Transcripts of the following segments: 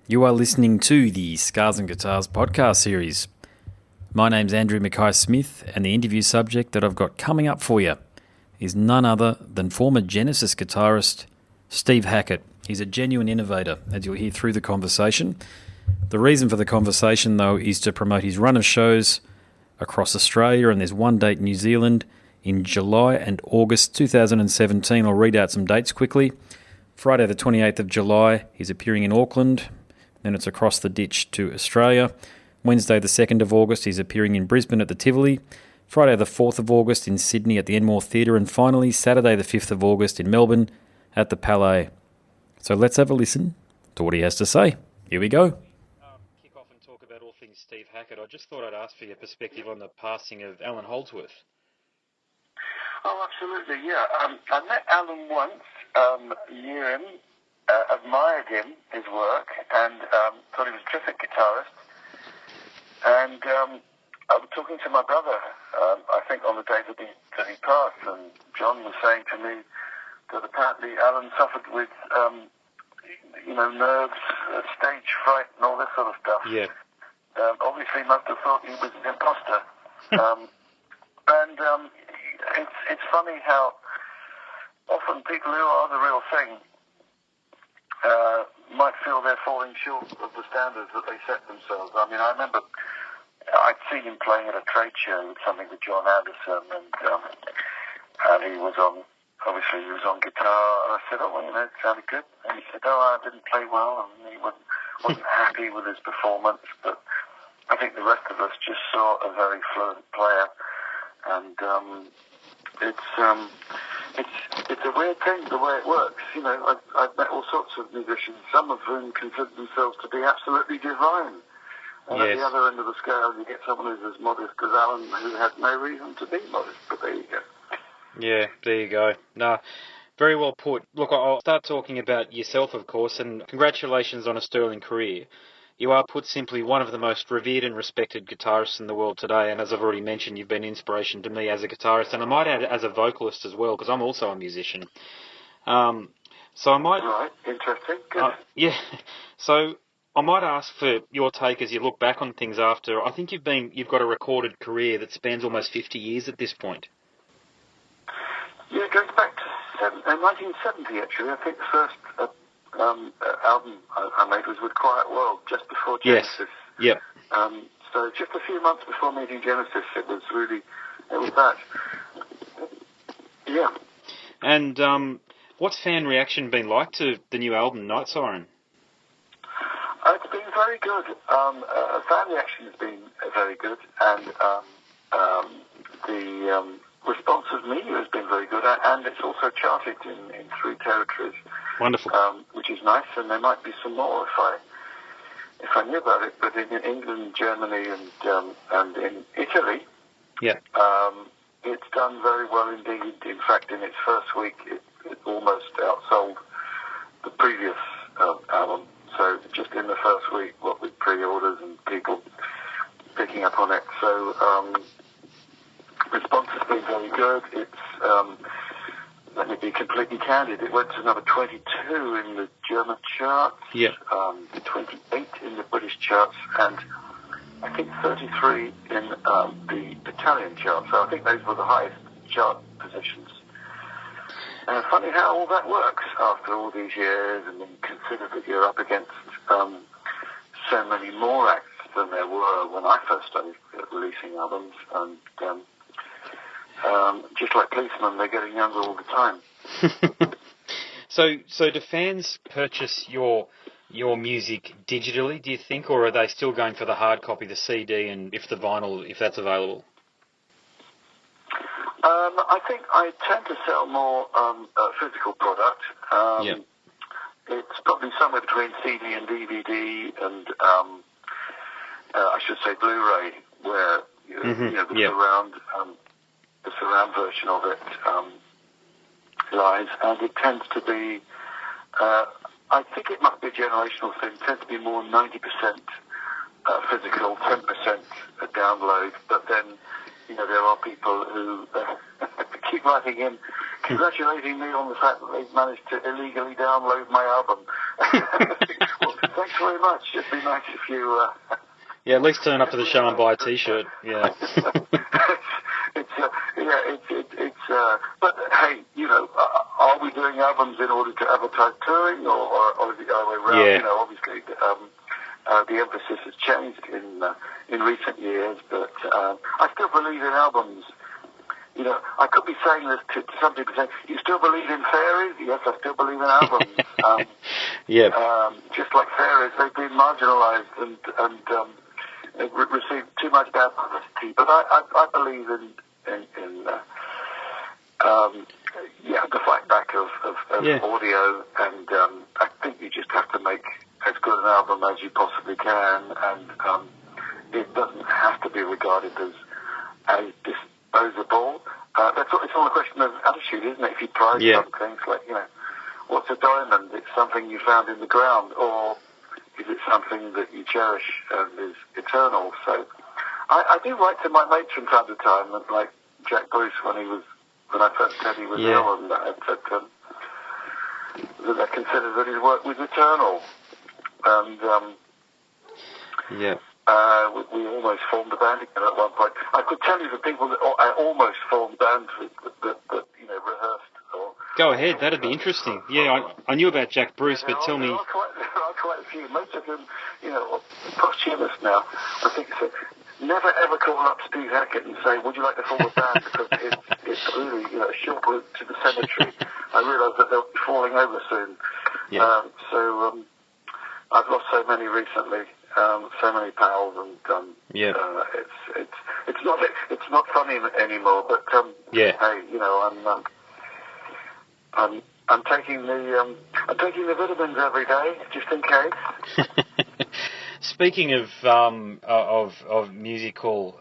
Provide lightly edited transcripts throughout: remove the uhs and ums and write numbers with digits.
You are listening to the Scars and Guitars podcast series. My name's Andrew Mackay-Smith, and the interview subject that I've got coming up for you is none other than former Genesis guitarist Steve Hackett. He's a genuine innovator, as you'll hear through the conversation. The reason for the conversation, though, is to promote his run of shows across Australia, and there's one date in New Zealand in July and August 2017. I'll read out some dates quickly. Friday the 28th of July, he's appearing in Auckland. Then it's across the ditch to Australia. Wednesday the 2nd of August, he's appearing in Brisbane at the Tivoli. Friday the 4th of August in Sydney at the Enmore Theatre. And finally, Saturday the 5th of August in Melbourne at the Palais. So let's have a listen to what he has to say. Here we go. Kick off and talk about all things Steve Hackett. I just thought I'd ask for your perspective on the passing of Alan Holdsworth. Oh, absolutely, yeah. I met Alan once, knew him, admired him, his work, and thought he was a terrific guitarist. And I was talking to my brother, I think on the day that he passed, and John was saying to me that apparently Alan suffered with, nerves, stage fright, and all this sort of stuff. Yeah. Obviously must have thought he was an imposter. It's funny how often people who are the real thing might feel they're falling short of the standards that they set themselves. I mean, I remember I'd seen him playing at a trade show with something with John Anderson, and he was on guitar, and I said, it sounded good. And he said, I didn't play well, and he wasn't happy with his performance, but I think the rest of us just saw a very fluent player, and it's a weird thing, the way it works. I've met all sorts of musicians, some of whom consider themselves to be absolutely divine. And yes. At the other end of the scale, you get someone who's as modest as Alan, who had no reason to be modest, but there you go. Yeah, there you go. No, very well put. Look, I'll start talking about yourself, of course, and congratulations on a sterling career. You are, put simply, one of the most revered and respected guitarists in the world today, and as I've already mentioned, you've been an inspiration to me as a guitarist, and I might add as a vocalist as well, because I'm also a musician. So I might... Right, interesting, good. Yeah, so I might ask for your take as you look back on things after. I think you've got a recorded career that spans almost 50 years at this point. Yeah, it goes back to 1970, actually. I think the first album I made was with Quiet World, just before Genesis. Yes. Yep. So just a few months before meeting Genesis, it was that. Yeah. And what's fan reaction been like to the new album, Night Siren? It's been very good. Fan reaction has been very good, and the response of media has been very good, and it's also charted in 3 territories. Wonderful. Which is nice, and there might be some more if I knew about it. But in England, Germany, and in Italy, yeah, it's done very well indeed. In fact, in its first week, it almost outsold the previous album. So just in the first week, what with pre-orders and people picking up on it. So response has been very good. It's let me be completely candid. It went to number 22 in the German charts, 28 in the British charts, and I think 33 in the Italian charts. So I think those were the highest chart positions. And it's funny how all that works after all these years, and then consider that you're up against so many more acts than there were when I first started releasing albums, and just like policemen, they're getting younger all the time. So do fans purchase your music digitally, do you think, or are they still going for the hard copy, the CD, and if that's available? I think I tend to sell more physical product. It's probably somewhere between CD and DVD, and I should say Blu-ray, where the surround version of it lies, and it tends to be, I think it must be a generational thing, it tends to be more 90% physical, 10% download, but then, there are people who keep writing in, congratulating me on the fact that they've managed to illegally download my album. Well, thanks Thanks very much. It'd be nice if you... Yeah, at least turn up to the show and buy a T-shirt. Yeah. But hey, are we doing albums in order to advertise touring, or is it the other way around? Yeah. Obviously, the emphasis has changed in recent years, but I still believe in albums. I could be saying this to some people saying, you still believe in fairies? Yes, I still believe in albums. Just like fairies, they've been marginalised and they've received too much bad publicity. But I believe in the fight back of audio, and I think you just have to make as good an album as you possibly can, and it doesn't have to be regarded as disposable. It's all a question of attitude, isn't it? If you prize something, it's like, what's a diamond? It's something you found in the ground, or is it something that you cherish and is eternal? So I do write to my mates from time to time, and like Jack Bruce when I first said he was ill, and I said that I considered that his work was eternal. And we almost formed a band together at one point. I could tell you the people that I almost formed bands with that rehearsed. Go ahead, that'd be interesting. Yeah, I knew about Jack Bruce, but tell me... There are quite a few. Most of them, posthumous now. I think so. Never ever call up Steve Hackett and say, would you like to form a band? Because it's really, a short route to the cemetery. I realise that they'll be falling over soon. Yeah. I've lost so many recently, so many pals, and it's not funny anymore. But hey, I'm taking the vitamins every day just in case. Speaking of musical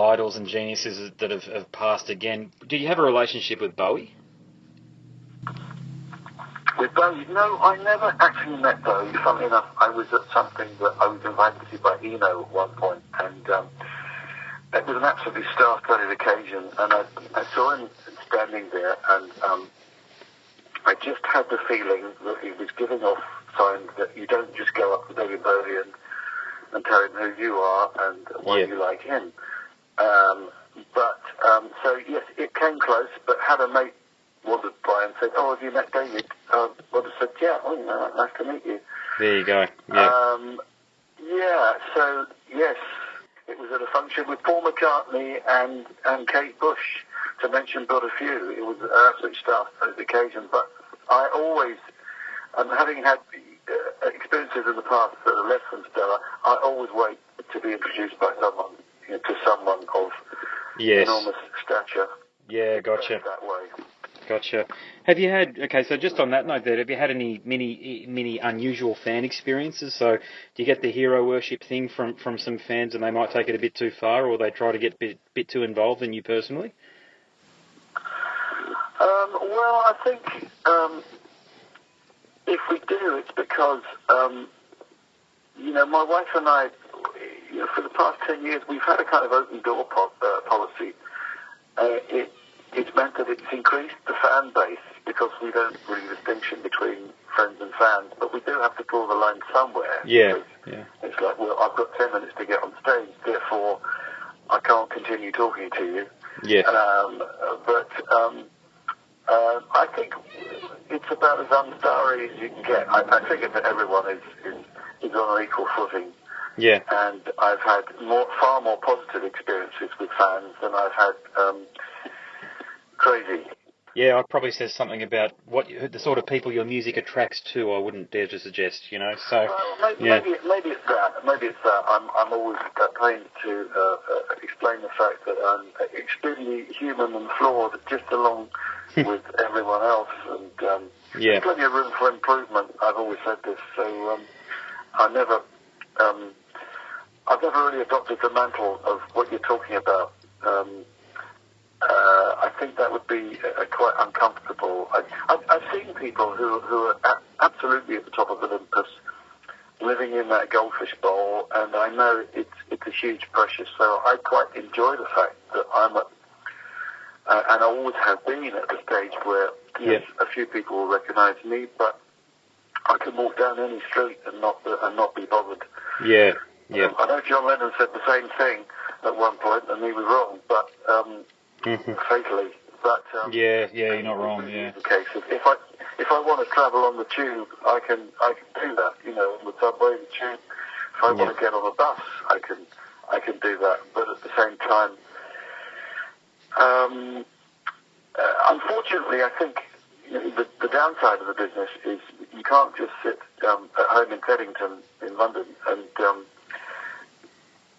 idols and geniuses that have passed again, do you have a relationship with Bowie? With Bowie? No, I never actually met Bowie. Funnily enough, I was at something that I was invited to by Eno at one point, and it was an absolutely star-studded occasion, and I saw him standing there, and I just had the feeling that he was giving off signs that you don't just go up to David Bowie and tell him who you are and why you like him. So yes, it came close, but had a mate wandered by and said, "Oh, have you met David?" I said, "Yeah, nice to meet you." There you go. Yeah. So yes, it was at a function with Paul McCartney and Kate Bush, to mention but a few. It was an absolute star-studded occasion, but I always, having had experiences in the past that are less than stellar, I always wait to be introduced by someone, to someone of enormous stature. Yeah, gotcha. That way. Gotcha. Have you had, so just on that note there, have you had any many unusual fan experiences? So do you get the hero worship thing from some fans and they might take it a bit too far, or they try to get a bit too involved in you personally? Well, I think if we do, it's because, my wife and I, for the past 10 years, we've had a kind of open door policy. It's meant that it's increased the fan base because we don't really distinction between friends and fans, but we do have to draw the line somewhere. Yeah. It's like, well, I've got 10 minutes to get on stage, therefore I can't continue talking to you. Yeah. I think it's about as unstarry as you can get. I figure that everyone is on an equal footing. Yeah. And I've had far more positive experiences with fans than I've had crazy. Yeah, it probably says something about the sort of people your music attracts to. I wouldn't dare to suggest, So maybe it's that. Maybe it's that. I'm always pained to explain the fact that I'm extremely human and flawed, just along with everyone else, and there's plenty of room for improvement. I've always said this, so I've never really adopted the mantle of what you're talking about. I think that would be quite uncomfortable. I've seen people who are absolutely at the top of Olympus, living in that goldfish bowl, and I know it's a huge pressure. So I quite enjoy the fact that I'm and I always have been at the stage where yes, a few people will recognise me, but I can walk down any street and not be bothered. Yeah, yeah. I know John Lennon said the same thing at one point, and he was wrong, but fatally. But you're not wrong. Really Yeah. the case of if I want to travel on the tube, I can do that. On the subway, the tube. If I want to get on a bus, I can do that. But at the same time, unfortunately, I think the downside of the business is you can't just sit at home in Teddington in London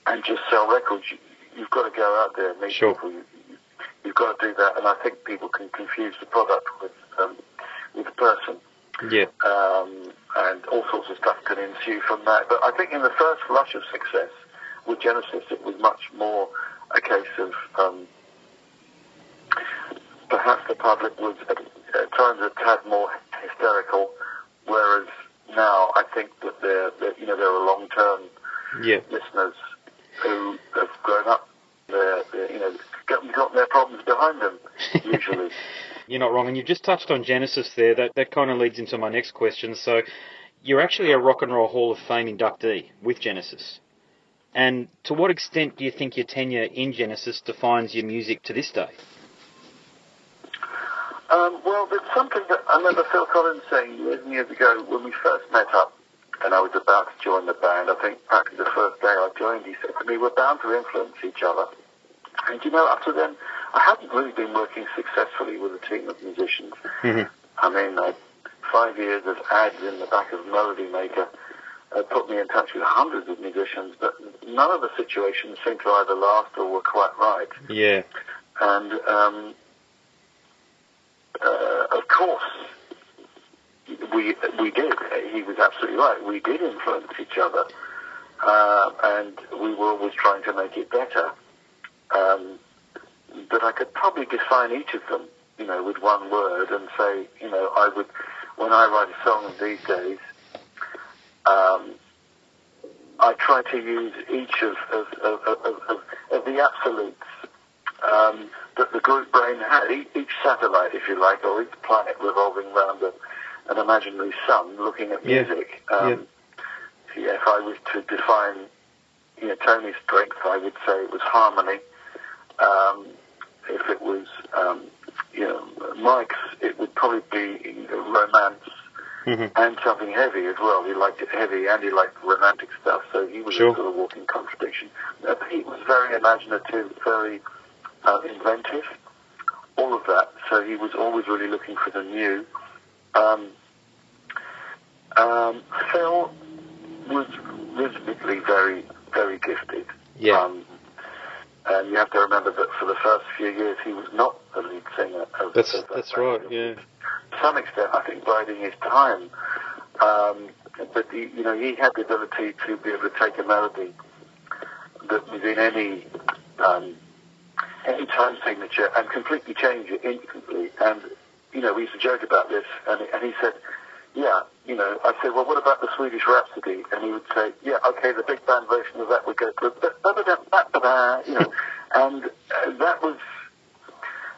and just sell records. You've got to go out there and meet people. You've got to do that, and I think people can confuse the product with the person. Yeah. And all sorts of stuff can ensue from that. But I think in the first rush of success with Genesis, it was much more a case of perhaps the public was at times a tad more hysterical, whereas now I think that there are long-term listeners who have grown up. They're got their problems behind them, usually. You're not wrong, and you've just touched on Genesis there. That kind of leads into my next question. So, you're actually a Rock and Roll Hall of Fame inductee with Genesis. And to what extent do you think your tenure in Genesis defines your music to this day? Well, there's something that I remember Phil Collins saying years and years ago when we first met up, and I was about to join the band. I think practically the first day I joined, he said to me, "We're bound to influence each other." And up to then, I hadn't really been working successfully with a team of musicians. Mm-hmm. I mean, 5 years of ads in the back of Melody Maker put me in touch with hundreds of musicians, but none of the situations seemed to either last or were quite right. Yeah. And, of course, we did. He was absolutely right. We did influence each other, and we were always trying to make it better. But I could probably define each of them, with one word and say, I would, when I write a song these days, I try to use each of the absolutes that the group brain had, each satellite, if you like, or each planet revolving around an imaginary sun looking at music. If I was to define, Tony's strength, I would say it was harmony. If it was, Mike's, it would probably be romance and something heavy as well. He liked it heavy and he liked romantic stuff, so he was a sort of walking contradiction. Pete was very imaginative, very inventive, all of that, so he was always really looking for the new. Phil was rhythmically very, very gifted. Yeah. And you have to remember that for the first few years he was not the lead singer of That's that right, band. yeah. To some extent, I think, biding his time. But he had the ability to be able to take a melody that was in any time signature and completely change it instantly. And, we used to joke about this, and he said, I said, well, what about the Swedish Rhapsody? And he would say, yeah, okay, the big band version of that would go, and that was,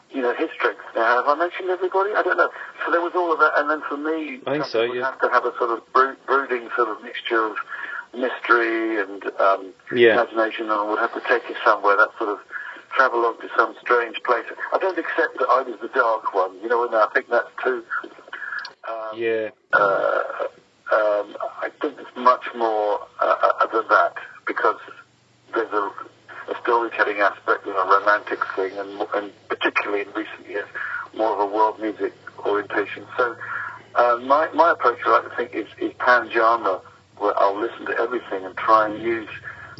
his strength. Now, have I mentioned everybody? I don't know. So there was all of that, and then for me, I think so, would have to have a sort of brooding sort of mixture of mystery and imagination, and I would have to take it somewhere, that sort of travel on to some strange place. I don't accept that I was the dark one, and I think that's too... I think it's much more than that, because there's a storytelling aspect and a romantic thing, and particularly in recent years, more of a world music orientation. So my approach, I like to think, is pan-genre, where I'll listen to everything and try and use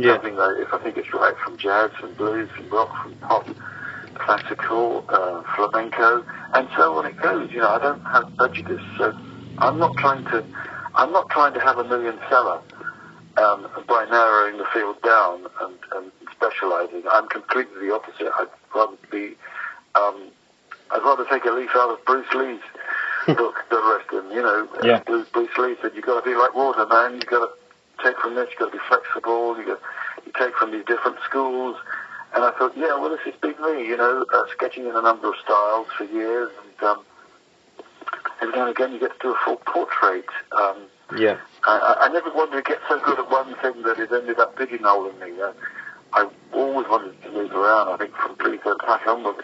something that, if I think it's right, from jazz, from blues, from rock, from pop, classical, flamenco, and so on it goes. I don't have prejudice, so I'm not trying to have a million seller by narrowing the field down and specialising. I'm completely the opposite. I'd rather take a leaf out of Bruce Lee's book than rest of them. Bruce Lee said, "You've got to be like water, man. You've got to take from this. You've got to be flexible. You take from these different schools." And I thought, this has been me, sketching in a number of styles for years, and every now and again you get to do a full portrait. Yeah. I never wanted to get so good at one thing that it ended up pigeonholing me. I always wanted to move around. I think from pre-third pack onwards,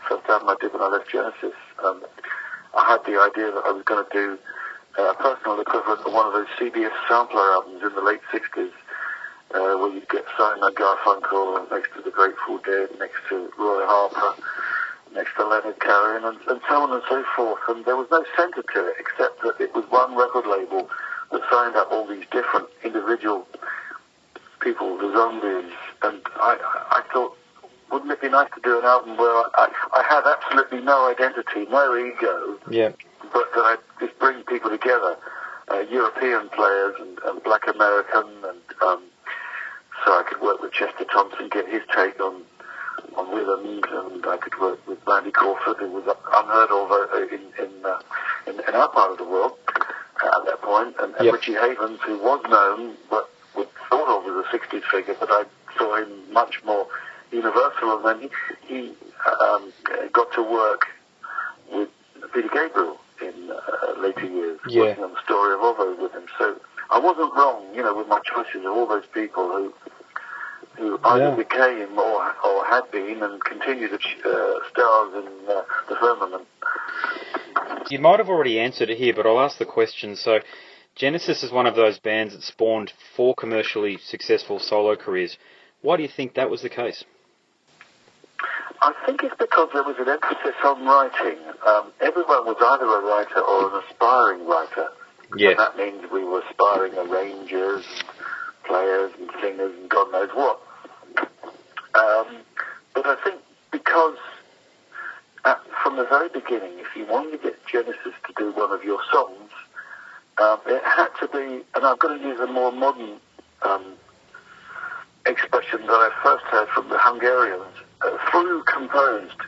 first album I did when I left Genesis, I had the idea that I was going to do a personal equivalent of one of those CBS sampler albums in the late 60s, where you'd get Simon Garfunkel next to the Grateful Dead, next to Roy Harper, next to Leonard Cohen, and so on and so forth. And there was no centre to it, except that it was one record label that signed up all these different individual people, the zombies. And I thought, wouldn't it be nice to do an album where I had absolutely no identity, no ego, Yeah. but that I just bring people together, European players and Black American, and so I could work with Chester Thompson, get his take on rhythms, and I could work with Randy Crawford, who was unheard of in our part of the world at that point, and Richie Havens, who was known but was thought of as a 60s figure, but I saw him much more universal, and then he got to work with Peter Gabriel in later years, working on the story of Ovo with him. So I wasn't wrong, with my choices of all those people who either became or had been and continue to stars in the firmament. You might have already answered it here, but I'll ask the question. So, Genesis is one of those bands that spawned 4 commercially successful solo careers. Why do you think that was the case? I think it's because there was an emphasis on writing. Everyone was either a writer or an aspiring writer. Yes. And that means we were aspiring arrangers, players and singers and God knows what. But I think because from the very beginning, if you wanted to get Genesis to do one of your songs, it had to be, and I'm going to use a more modern expression that I first heard from the Hungarians, through composed.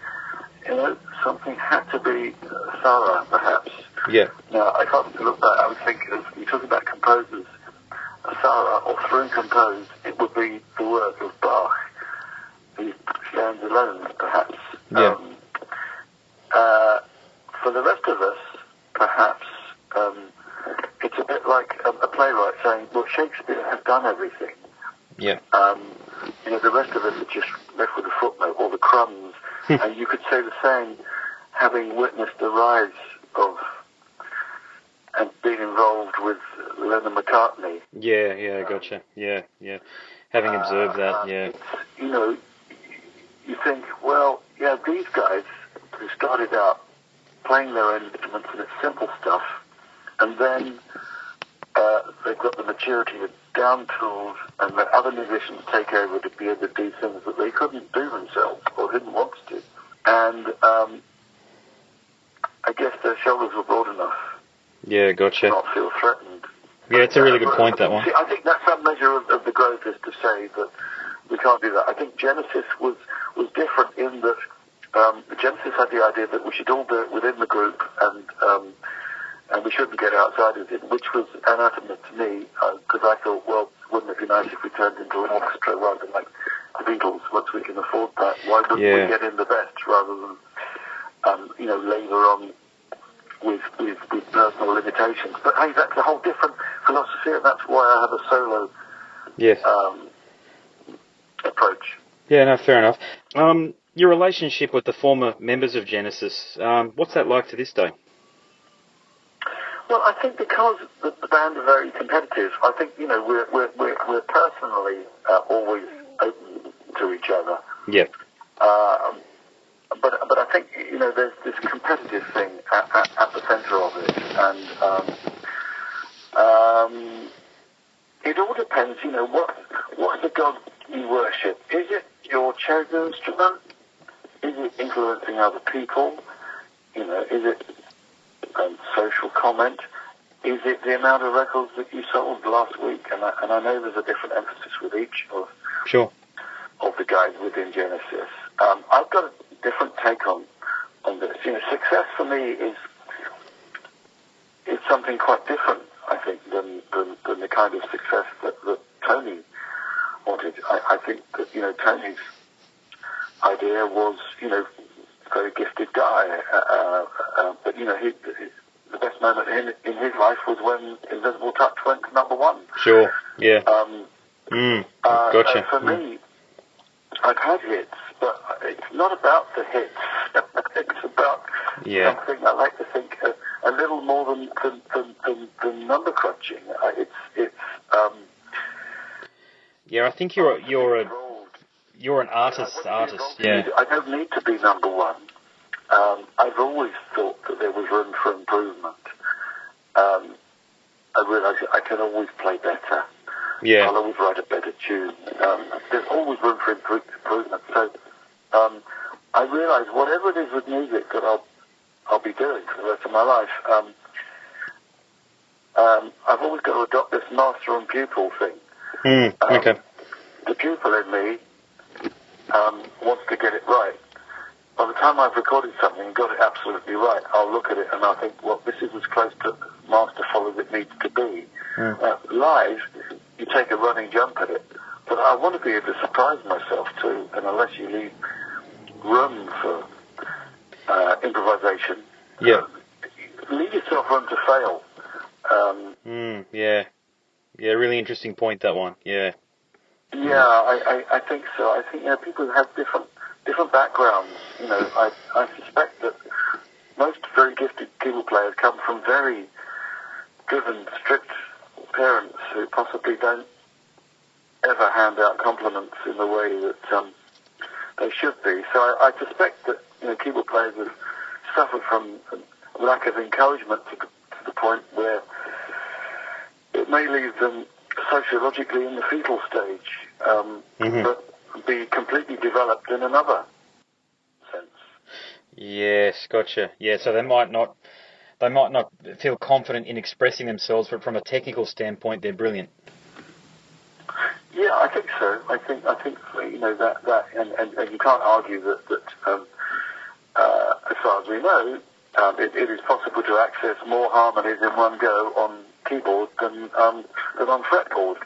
Something had to be thorough, perhaps. Yeah. Now, if I was to look back, I would think if you talk about composers, thorough or through composed, it would be the work of Bach, who stands alone, perhaps. Yeah. For the rest of us, perhaps, it's a bit like a playwright saying, well, Shakespeare has done everything. Yeah. The rest of us are just left with a footnote or the crumbs. And you could say the same, having witnessed the rise of and been involved with Lennon McCartney. Yeah, gotcha. Yeah. Having observed that, yeah. You think, well, these guys who started out playing their own instruments and it's simple stuff, and then they've got the maturity of down tools and let other musicians take over to be able to do things that they couldn't do themselves or didn't want to do. And I guess their shoulders were broad enough. Yeah, gotcha. To not feel threatened. Yeah, it's a really good point, that one. I think that's some measure of the growth is to say that we can't do that. I think Genesis was different in that Genesis had the idea that we should all do it within the group and we shouldn't get outsiders in, which was anathema to me, because I thought, well, wouldn't it be nice if we turned into an orchestra rather than like the Beatles, once we can afford that? Why wouldn't we get in the best rather than, labour on with personal limitations? But hey, that's a whole different philosophy, and that's why I have a solo approach. Yeah, no, fair enough. Your relationship with the former members of Genesis, what's that like to this day? Well, I think because the band are very competitive, I think, we're personally always open to each other. Yeah. But I think, there's this competitive thing at the centre of it, and it all depends, what's the God you worship? Is it your chosen instrument? Is it influencing other people? Is it social comment? Is it the amount of records that you sold last week? And I know there's a different emphasis with each of the guys within Genesis. I've got a different take on this. Success for me is something quite different, I think, than the kind of success that Tony wanted. I think that, Tony's idea was, very gifted guy, but, the touch went to number one. Sure, yeah. Gotcha. For me, I've had hits, but it's not about the hits. It's about something I like to think a little more than number crunching. Yeah, I think you're an artist. Yeah. I don't need to be number one. I've always thought that there was room for improvement. I realise I can always play better. Yeah. I'll always write a better tune. There's always room for improvement. So I realise whatever it is with music that I'll be doing for the rest of my life, I've always got to adopt this master and pupil thing. Okay. The pupil in me wants to get it right. By the time I've recorded something and got it absolutely right, I'll look at it and I'll think, well, this is as close to masterful as it needs to be. Live, you take a running jump at it, but I want to be able to surprise myself too, and unless you leave room for improvisation, leave yourself room to fail. Yeah, really interesting point, that one, yeah. Yeah, I think so. I think people have different backgrounds. I suspect that most very gifted keyboard players come from very driven, strict parents who possibly don't ever hand out compliments in the way that they should be. So I suspect that keyboard players have suffered from a lack of encouragement to the point where it may leave them sociologically in the fetal stage, but be completely developed in another sense. Yes, gotcha. Yeah, so they might not feel confident in expressing themselves, but from a technical standpoint, they're brilliant. Yeah, I think so. I think that and you can't argue that as far as we know, it is possible to access more harmonies in one go on keyboard than on fretboard.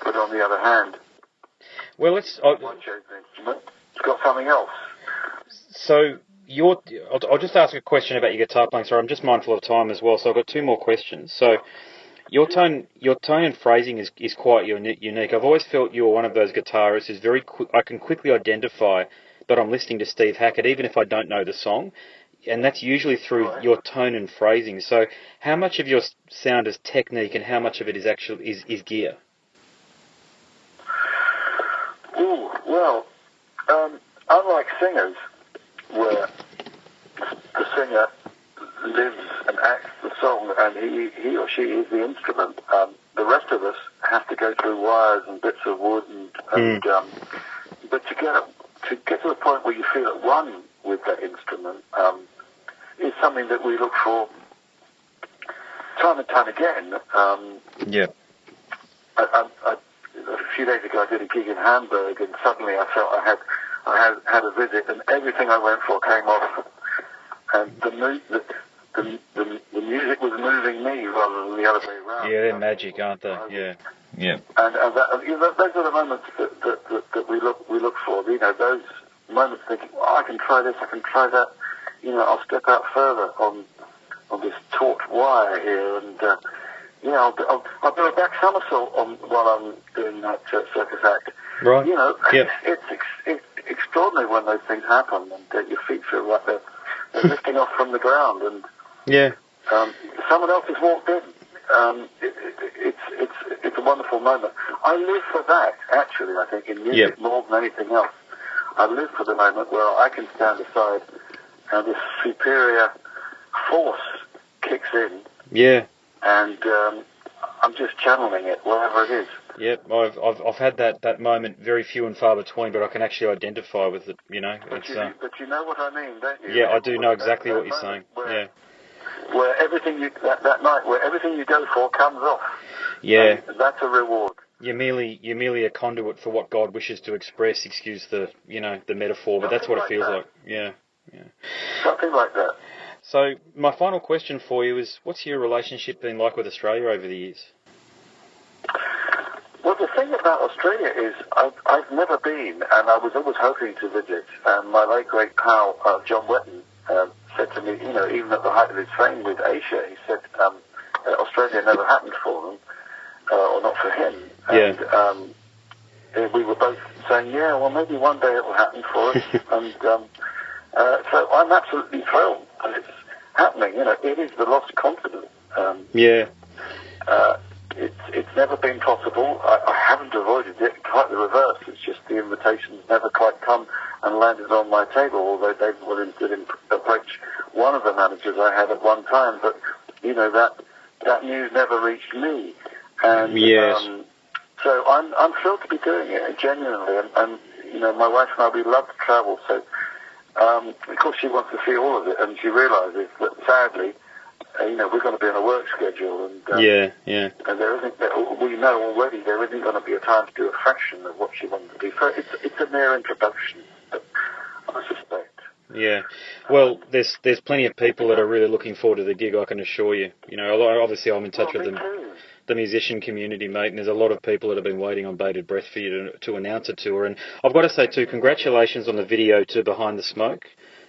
But on the other hand, well, one chose an instrument, it's got something else. So I'll just ask a question about your guitar playing. Sorry, I'm just mindful of time as well, so I've got two more questions. So your tone and phrasing is quite unique. I've always felt you're one of those guitarists who's very I can quickly identify that I'm listening to Steve Hackett, even if I don't know the song. And that's usually through your tone and phrasing. So how much of your sound is technique and how much of it is is gear? Ooh, well, unlike singers, where the singer lives and acts the song and he or she is the instrument, the rest of us have to go through wires and bits of wood but to get to the point where you feel at one with that instrument is something that we look for time and time again. A few days ago I did a gig in Hamburg and suddenly I felt I had a visit and everything I went for came off, and the music was moving me rather than the other way around. Yeah, they're magic, aren't they? Yeah. And those are the moments that we look for. Those moments thinking, I can try this, I can try that. I'll step out further on this taut wire here, and I'll do a back somersault while I'm doing that circus act. Right. It's extraordinary when those things happen, and your feet feel like they're lifting off from the ground, and someone else has walked in. It's a wonderful moment. I live for that, actually. I think in music more than anything else. I live for the moment where I can stand aside and this superior force kicks in. Yeah. And I'm just channeling it, wherever it is. Yep, I've had that moment, very few and far between, but I can actually identify with it. But you know what I mean, don't you? Yeah, I do know exactly what you're saying. Where everything that night, where everything you go for comes off. Yeah. And that's a reward. You're merely a conduit for what God wishes to express. Excuse the the metaphor, but that's what it feels like. Yeah. Something like that. So my final question for you is, what's your relationship been like with Australia over the years? Well, the thing about Australia is I've never been, and I was always hoping to visit. And my late great pal John Wetton said to me, even at the height of his fame with Asia, he said, Australia never happened for them, or not for him. Yeah. And we were both saying, yeah, well, maybe one day it will happen for us. And so I'm absolutely thrilled that it's happening. You know, it is the lost confidence. Yeah. It's never been possible. I haven't avoided it. Quite the reverse. It's just the invitations never quite come and landed on my table, although David Williams did approach one of the managers I had at one time. But, you know, that news never reached me. And yes. So I'm thrilled to be doing it, genuinely. And you know, my wife and I, we love to travel. So, of course, she wants to see all of it. And she realises that, sadly, you know, we're going to be on a work schedule, and and there isn't. We know already there isn't going to be a time to do a fraction of what she wanted to do. So it's a mere introduction, I suspect. Yeah, well, there's plenty of people that are really looking forward to the gig. I can assure you. You know, obviously I'm in touch with the musician community, mate, and there's a lot of people that have been waiting on bated breath for you to announce it to her. And I've got to say too, congratulations on the video to Behind the Smoke,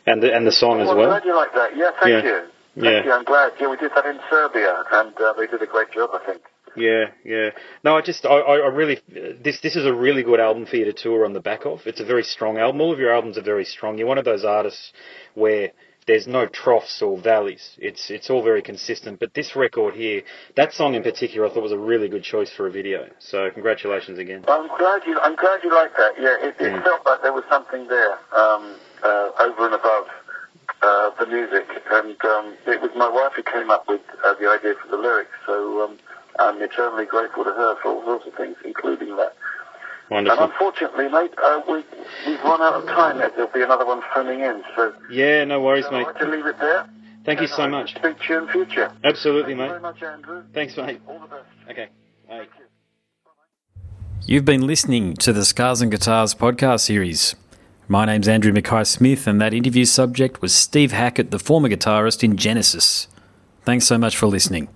and the song as well. I'm glad you like that. Yeah, thank you. Thank you, I'm glad. Yeah, we did that in Serbia, and they did a great job, I think. Yeah. No, I really, this is a really good album for you to tour on the back of. It's a very strong album. All of your albums are very strong. You're one of those artists where there's no troughs or valleys. It's all very consistent. But this record here, that song in particular, I thought was a really good choice for a video. So congratulations again. I'm glad you like that. Yeah, it felt like there was something there over and above the music, and it was my wife who came up with the idea for the lyrics, so I'm eternally grateful to her for all sorts of things, including that. Wonderful. And unfortunately, mate, we've run out of time. There'll be another one phoning in, so... Yeah, no worries, mate. I'd like to leave it there. Thank you so much. Speak to you in the future. Absolutely, mate. Thank you very much, Andrew. Thanks, mate. All the best. Okay. Bye. Thank you. You've been listening to the Scars and Guitars podcast series. My name's Andrew Mackay-Smith, and that interview subject was Steve Hackett, the former guitarist in Genesis. Thanks so much for listening.